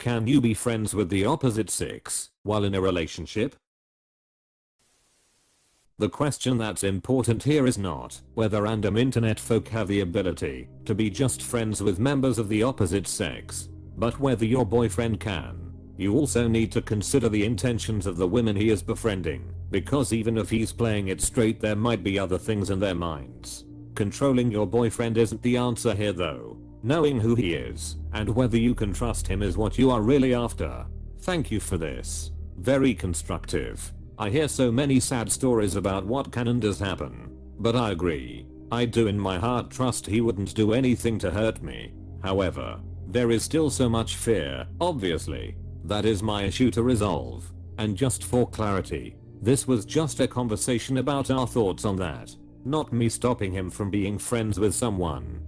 can you be friends with the opposite sex while in a relationship? The question that's important here is not whether random internet folk have the ability to be just friends with members of the opposite sex, but whether your boyfriend can. You also need to consider the intentions of the women he is befriending, because even if he's playing it straight, there might be other things in their minds. Controlling your boyfriend isn't the answer here though. Knowing who he is and whether you can trust him is what you are really after. Thank you for this. Very constructive. I hear so many sad stories about what can and does happen, but I agree. I do in my heart trust he wouldn't do anything to hurt me. However, there is still so much fear, obviously. That is my issue to resolve. And just for clarity, this was just a conversation about our thoughts on that, not me stopping him from being friends with someone.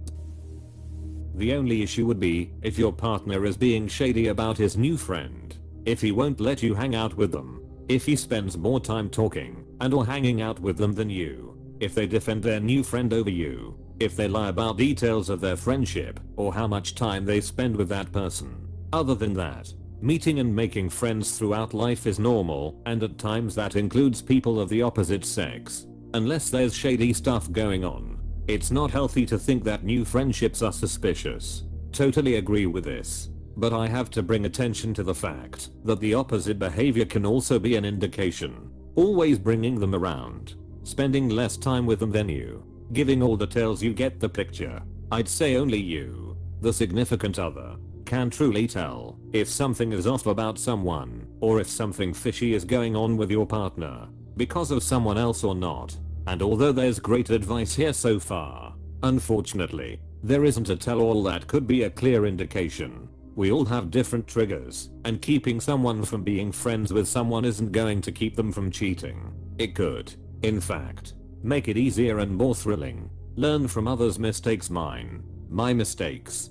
The only issue would be if your partner is being shady about his new friend, if he won't let you hang out with them, if he spends more time talking and or hanging out with them than you, if they defend their new friend over you, if they lie about details of their friendship or how much time they spend with that person. Other than that, meeting and making friends throughout life is normal, and at times that includes people of the opposite sex. Unless there's shady stuff going on, it's not healthy to think that new friendships are suspicious. Totally agree with this. But I have to bring attention to the fact that the opposite behavior can also be an indication. Always bringing them around, spending less time with them than you, giving all details, you get the picture. I'd say only you, the significant other, can truly tell if something is off about someone, or if something fishy is going on with your partner, because of someone else or not. And although there's great advice here so far, unfortunately, there isn't a tell-all that could be a clear indication. We all have different triggers, and keeping someone from being friends with someone isn't going to keep them from cheating. It could, in fact, make it easier and more thrilling. Learn from others' mistakes, my mistakes.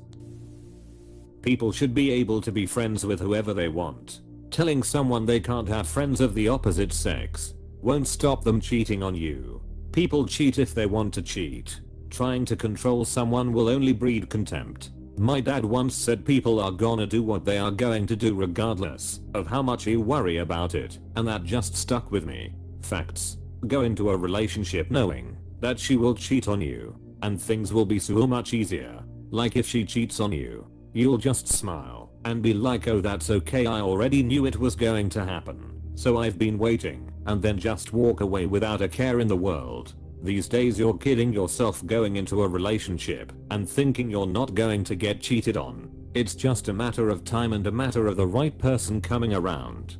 People should be able to be friends with whoever they want. Telling someone they can't have friends of the opposite sex won't stop them cheating on you. People cheat if they want to cheat. Trying to control someone will only breed contempt. My dad once said people are gonna do what they are going to do regardless of how much you worry about it, and that just stuck with me. Facts. Go into a relationship knowing that she will cheat on you, and things will be so much easier. Like if she cheats on you, you'll just smile and be like, oh that's okay, I already knew it was going to happen, so I've been waiting, and then just walk away without a care in the world. These days you're kidding yourself going into a relationship and thinking you're not going to get cheated on. It's just a matter of time and a matter of the right person coming around.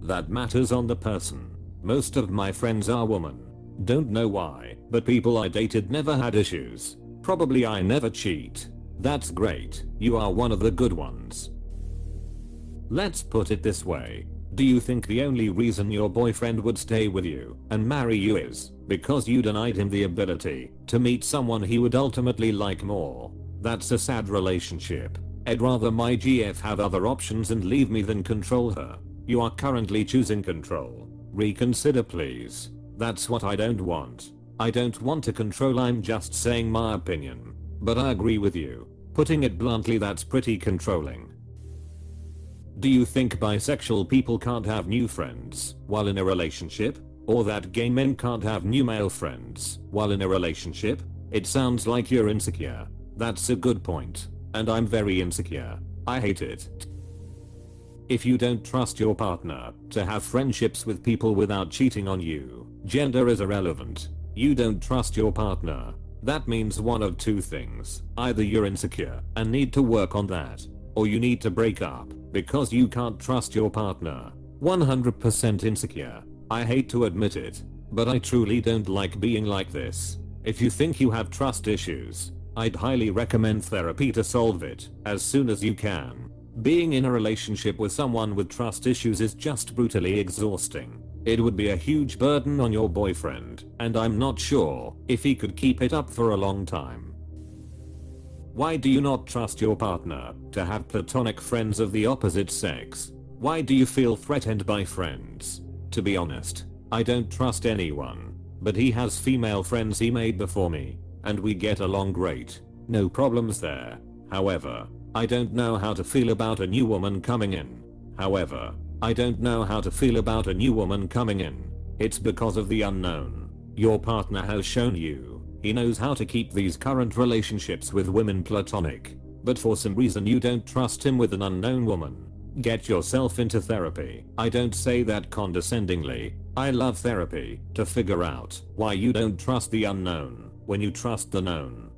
That matters on the person. Most of my friends are women. Don't know why, but people I dated never had issues. Probably I never cheat. That's great, you are one of the good ones. Let's put it this way. Do you think the only reason your boyfriend would stay with you and marry you is because you denied him the ability to meet someone he would ultimately like more? That's a sad relationship. I'd rather my GF have other options and leave me than control her. You are currently choosing control. Reconsider please. That's what I don't want. I don't want to control, I'm just saying my opinion. But I agree with you. Putting it bluntly, that's pretty controlling. Do you think bisexual people can't have new friends while in a relationship? Or that gay men can't have new male friends while in a relationship? It sounds like you're insecure. That's a good point. And I'm very insecure. I hate it. If you don't trust your partner to have friendships with people without cheating on you, gender is irrelevant. You don't trust your partner. That means one of two things. Either you're insecure and need to work on that, or you need to break up because you can't trust your partner. 100% insecure. I hate to admit it, but I truly don't like being like this. If you think you have trust issues, I'd highly recommend therapy to solve it as soon as you can. Being in a relationship with someone with trust issues is just brutally exhausting. It would be a huge burden on your boyfriend, and I'm not sure if he could keep it up for a long time. Why do you not trust your partner to have platonic friends of the opposite sex? Why do you feel threatened by friends? To be honest, I don't trust anyone, but he has female friends he made before me, and we get along great. No problems there. However, I don't know how to feel about a new woman coming in. However, I don't know how to feel about a new woman coming in. It's because of the unknown. Your partner has shown you he knows how to keep these current relationships with women platonic. But for some reason you don't trust him with an unknown woman. Get yourself into therapy. I don't say that condescendingly. I love therapy to figure out why you don't trust the unknown when you trust the known.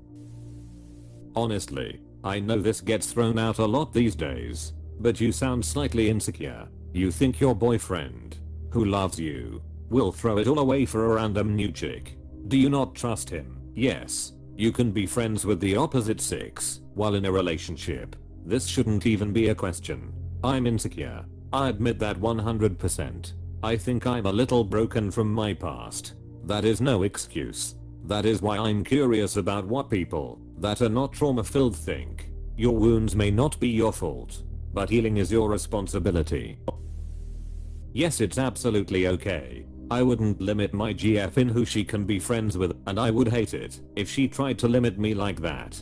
Honestly, I know this gets thrown out a lot these days, but you sound slightly insecure. You think your boyfriend, who loves you, will throw it all away for a random new chick. Do you not trust him? Yes, you can be friends with the opposite sex while in a relationship. This shouldn't even be a question. I'm insecure. I admit that 100%. I think I'm a little broken from my past. That is no excuse. That is why I'm curious about what people that are not trauma-filled think. Your wounds may not be your fault, but healing is your responsibility. Yes, it's absolutely okay. I wouldn't limit my GF in who she can be friends with, and I would hate it if she tried to limit me like that.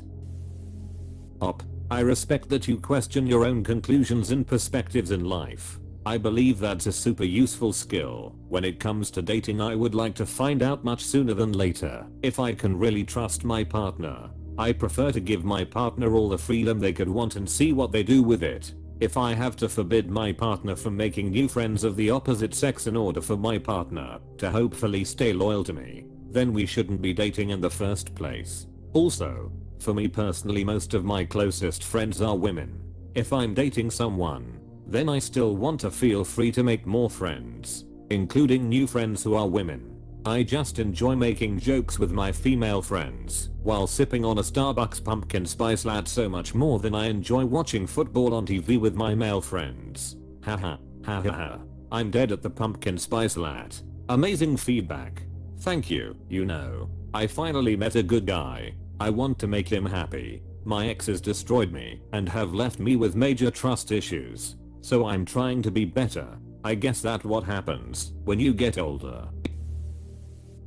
I respect that you question your own conclusions and perspectives in life. I believe that's a super useful skill. When it comes to dating, I would like to find out much sooner than later if I can really trust my partner. I prefer to give my partner all the freedom they could want and see what they do with it. If I have to forbid my partner from making new friends of the opposite sex in order for my partner to hopefully stay loyal to me, then we shouldn't be dating in the first place. Also, for me personally, most of my closest friends are women. If I'm dating someone, then I still want to feel free to make more friends, including new friends who are women. I just enjoy making jokes with my female friends while sipping on a Starbucks pumpkin spice latte so much more than I enjoy watching football on TV with my male friends. Haha, ha ha ha. I'm dead at the pumpkin spice latte. Amazing feedback. Thank you. You know, I finally met a good guy. I want to make him happy. My exes destroyed me and have left me with major trust issues. So I'm trying to be better. I guess that's what happens when you get older.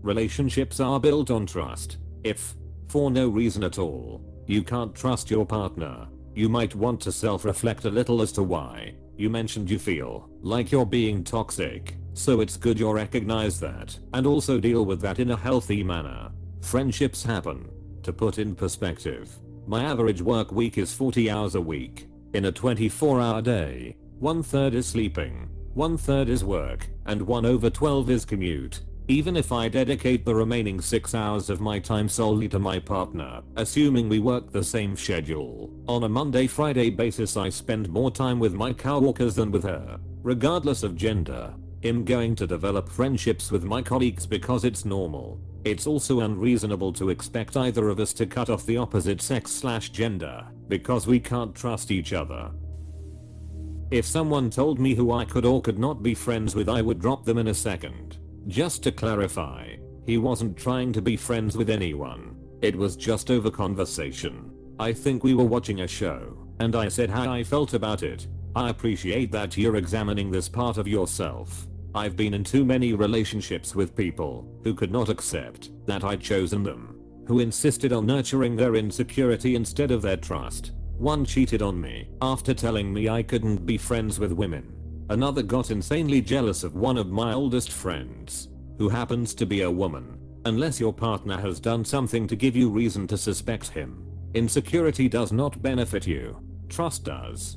Relationships are built on trust. If, for no reason at all, you can't trust your partner, you might want to self-reflect a little as to why. You mentioned you feel like you're being toxic, so it's good you recognize that and also deal with that in a healthy manner. Friendships happen. To put in perspective, my average work week is 40 hours a week. In a 24-hour day, 1/3 is sleeping, 1/3 is work, and 1/12 is commute. Even if I dedicate the remaining 6 hours of my time solely to my partner, assuming we work the same schedule, on a Monday-Friday basis I spend more time with my coworkers than with her. Regardless of gender, I'm going to develop friendships with my colleagues because it's normal. It's also unreasonable to expect either of us to cut off the opposite sex/gender because we can't trust each other. If someone told me who I could or could not be friends with, I would drop them in a second. Just to clarify, he wasn't trying to be friends with anyone. It was just over conversation. I think we were watching a show, and I said how I felt about it. I appreciate that you're examining this part of yourself. I've been in too many relationships with people who could not accept that I'd chosen them, who insisted on nurturing their insecurity instead of their trust. One cheated on me after telling me I couldn't be friends with women. Another got insanely jealous of one of my oldest friends, who happens to be a woman. Unless your partner has done something to give you reason to suspect him, insecurity does not benefit you. Trust does.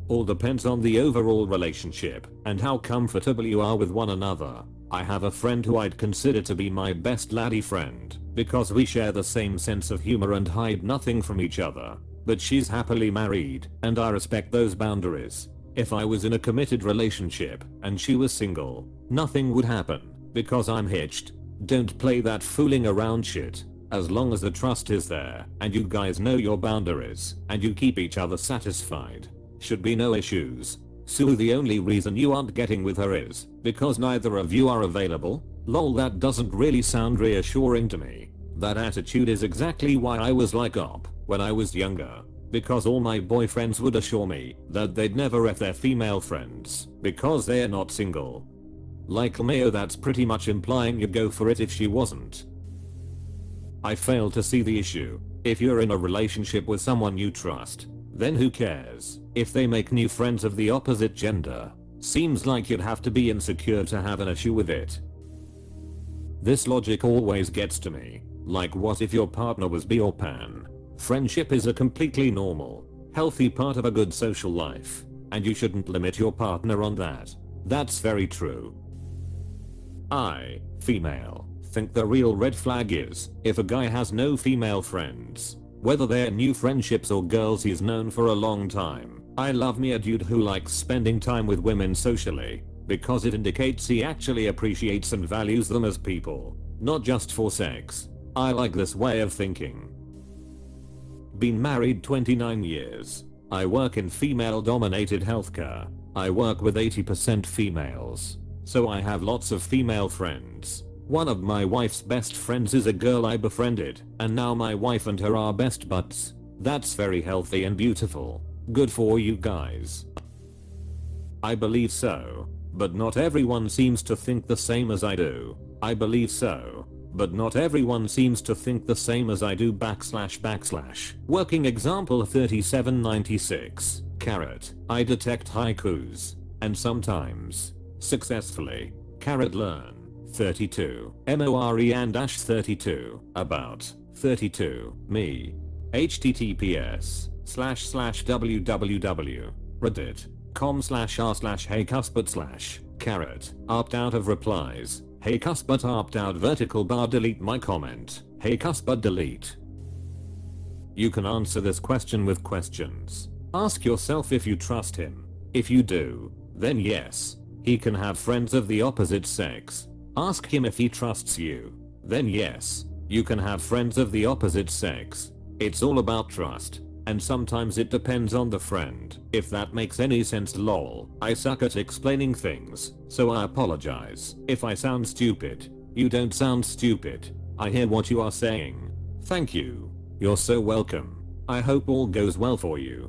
All depends on the overall relationship and how comfortable you are with one another. I have a friend who I'd consider to be my best laddie friend because we share the same sense of humor and hide nothing from each other. But she's happily married, and I respect those boundaries. If I was in a committed relationship and she was single, nothing would happen because I'm hitched. Don't play that fooling around shit. As long as the trust is there and you guys know your boundaries and you keep each other satisfied, should be no issues. So the only reason you aren't getting with her is because neither of you are available? Lol, that doesn't really sound reassuring to me. That attitude is exactly why I was like op when I was younger. Because all my boyfriends would assure me that they'd never F their female friends because they're not single. Like Mayo, that's pretty much implying you'd go for it if she wasn't. I fail to see the issue. If you're in a relationship with someone you trust, then who cares if they make new friends of the opposite gender? Seems like you'd have to be insecure to have an issue with it. This logic always gets to me. Like, what if your partner was bi or pan? Friendship is a completely normal, healthy part of a good social life, and you shouldn't limit your partner on that. That's very true. I, female, think the real red flag is if a guy has no female friends, whether they're new friendships or girls he's known for a long time. I love me a dude who likes spending time with women socially, because it indicates he actually appreciates and values them as people, not just for sex. I like this way of thinking. Been married 29 years. I work in female-dominated healthcare. I work with 80% females, so I have lots of female friends. One of my wife's best friends is a girl I befriended, and now my wife and her are best buds. That's very healthy and beautiful. Good for you guys. I believe so, but not everyone seems to think the same as I do. I believe so, but not everyone seems to think the same as I do //. Working example 3796. I detect haikus, and sometimes, successfully, learn. 32. MORE and -32. About. 32. Me. https://www.reddit.com/r/heycuspert/ opt out of replies. Heycuspert opt out vertical bar delete my comment. Heycuspert delete. You can answer this question with questions. Ask yourself if you trust him. If you do, then yes, he can have friends of the opposite sex. Ask him if he trusts you. Then yes, you can have friends of the opposite sex. It's all about trust, and sometimes it depends on the friend, if that makes any sense. Lol. I suck at explaining things, so I apologize if I sound stupid. You don't sound stupid. I hear what you are saying. Thank you. You're so welcome. I hope all goes well for you.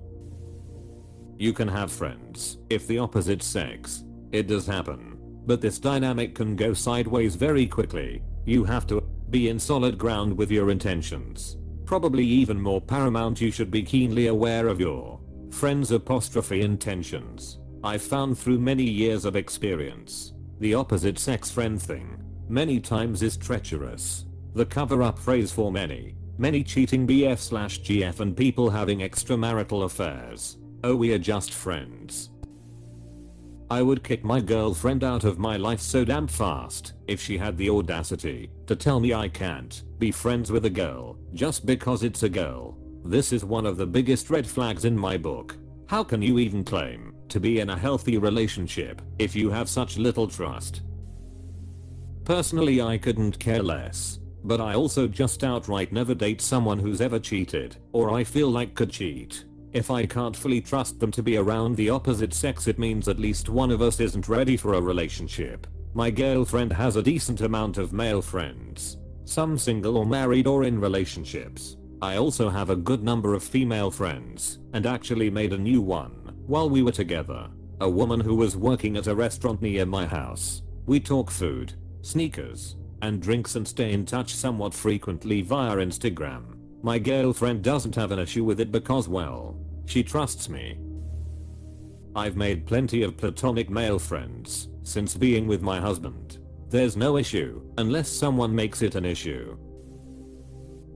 You can have friends if the opposite sex. It does happen. But this dynamic can go sideways very quickly. You have to be in solid ground with your intentions. Probably even more paramount, you should be keenly aware of your friends' intentions. I've found through many years of experience, the opposite sex friend thing many times is treacherous. The cover-up phrase for many cheating BF/GF and people having extramarital affairs. Oh, we are just friends. I would kick my girlfriend out of my life so damn fast if she had the audacity to tell me I can't be friends with a girl just because it's a girl. This is one of the biggest red flags in my book. How can you even claim to be in a healthy relationship if you have such little trust? Personally, I couldn't care less, but I also just outright never date someone who's ever cheated or I feel like could cheat. If I can't fully trust them to be around the opposite sex, it means at least one of us isn't ready for a relationship. My girlfriend has a decent amount of male friends, some single or married or in relationships. I also have a good number of female friends, and actually made a new one while we were together. A woman who was working at a restaurant near my house. We talk food, sneakers, and drinks and stay in touch somewhat frequently via Instagram. My girlfriend doesn't have an issue with it because, well, she trusts me. I've made plenty of platonic male friends since being with my husband. There's no issue unless someone makes it an issue.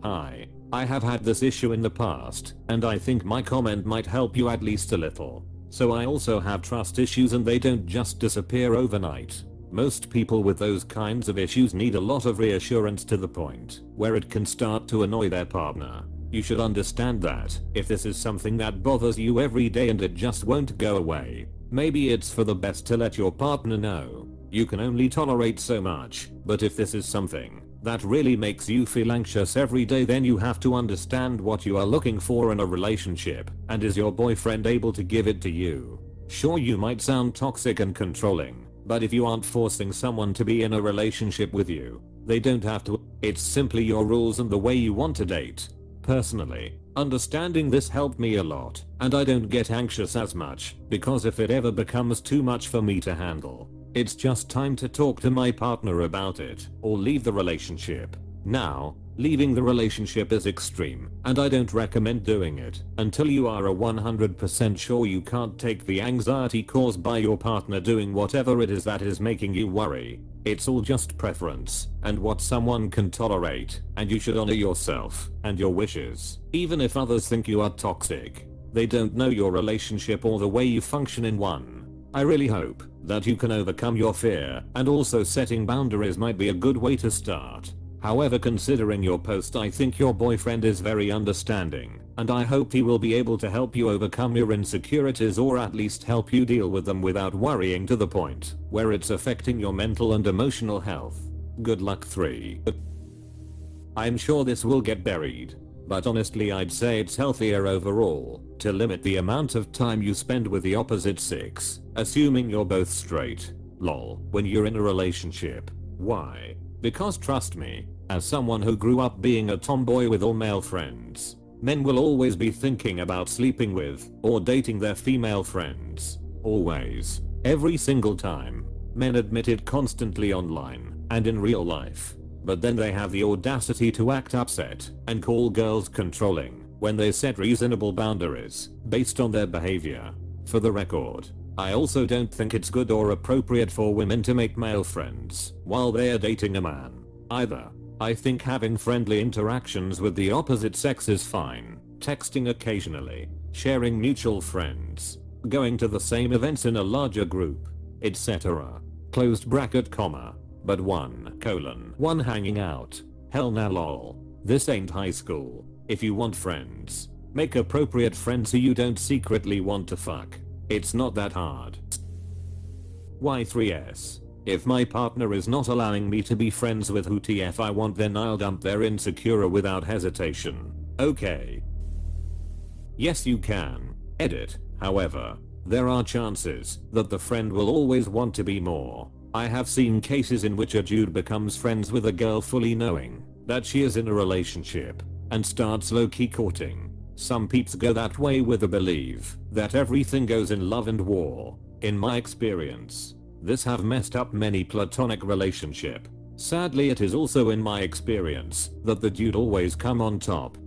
Hi, I have had this issue in the past, and I think my comment might help you at least a little. So I also have trust issues, and they don't just disappear overnight. Most people with those kinds of issues need a lot of reassurance to the point where it can start to annoy their partner. You should understand that if this is something that bothers you every day and it just won't go away, maybe it's for the best to let your partner know. You can only tolerate so much, but if this is something that really makes you feel anxious every day, then you have to understand what you are looking for in a relationship, and is your boyfriend able to give it to you? Sure, you might sound toxic and controlling, but if you aren't forcing someone to be in a relationship with you, they don't have to. It's simply your rules and the way you want to date. Personally, understanding this helped me a lot, and I don't get anxious as much, because if it ever becomes too much for me to handle, it's just time to talk to my partner about it, or leave the relationship. Now, Leaving the relationship is extreme, and I don't recommend doing it until you are a 100% sure you can't take the anxiety caused by your partner doing whatever it is that is making you worry. It's all just preference and what someone can tolerate, and you should honor yourself and your wishes. Even if others think you are toxic, they don't know your relationship or the way you function in one. I really hope that you can overcome your fear, and also setting boundaries might be a good way to start. However, considering your post, I think your boyfriend is very understanding, and I hope he will be able to help you overcome your insecurities, or at least help you deal with them without worrying to the point where it's affecting your mental and emotional health. Good luck. 3. I'm sure this will get buried, but honestly I'd say it's healthier overall to limit the amount of time you spend with the opposite sex, assuming you're both straight. Lol. When you're in a relationship. Why? Because trust me, as someone who grew up being a tomboy with all male friends, men will always be thinking about sleeping with or dating their female friends. Always. Every single time. Men admit it constantly online and in real life. But then they have the audacity to act upset and call girls controlling when they set reasonable boundaries based on their behavior. For the record, I also don't think it's good or appropriate for women to make male friends while they are dating a man, either. I think having friendly interactions with the opposite sex is fine, texting occasionally, sharing mutual friends, going to the same events in a larger group, etc. Closed bracket comma. But 1:1 hanging out. Hell nah lol. This ain't high school. If you want friends, make appropriate friends who you don't secretly want to fuck. It's not that hard. Y3S. If my partner is not allowing me to be friends with who TF I want, then I'll dump their insecure without hesitation. Okay. Yes, you can. Edit. However, there are chances that the friend will always want to be more. I have seen cases in which a dude becomes friends with a girl fully knowing that she is in a relationship and starts low-key courting. Some peeps go that way with the belief that everything goes in love and war. In my experience, this have messed up many platonic relationship. Sadly, it is also in my experience that the dude always come on top